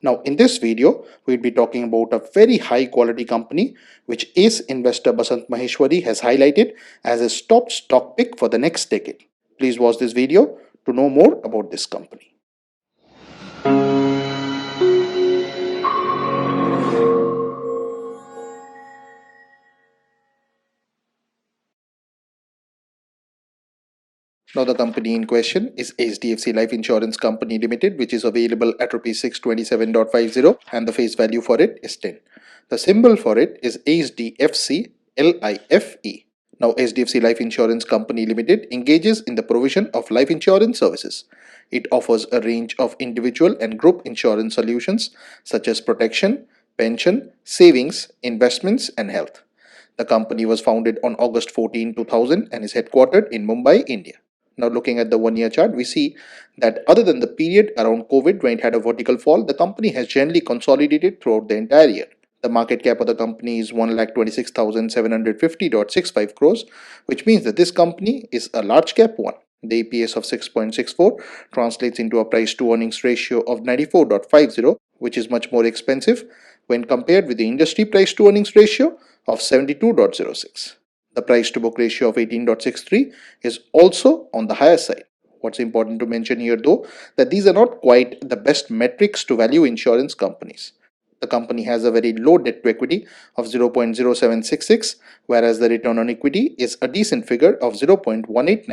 Now, in this video, we'll be talking about a very high quality company which ace investor Basant Maheshwari has highlighted as his top stock pick for the next decade. Please watch this video to know more about this company. Now, the company in question is HDFC Life Insurance Company Limited, which is available at Rs 627.50 and the face value for it is 10. The symbol for it is HDFC LIFE. Now, HDFC Life Insurance Company Limited engages in the provision of life insurance services. It offers a range of individual and group insurance solutions such as protection, pension, savings, investments, and health. The company was founded on August 14, 2000 and is headquartered in Mumbai, India. Now, looking at the 1 year chart, we see that other than the period around COVID when it had a vertical fall, the company has generally consolidated throughout the entire year. The market cap of the company is 1,26,750.65 crores, which means that this company is a large cap one. The EPS of 6.64 translates into a price to earnings ratio of 94.50, which is much more expensive when compared with the industry price to earnings ratio of 72.06. The price to book ratio of 18.63 is also on the higher side. What's important to mention here though, that these are not quite the best metrics to value insurance companies. The company has a very low debt to equity of 0.0766, whereas the return on equity is a decent figure of 0.189.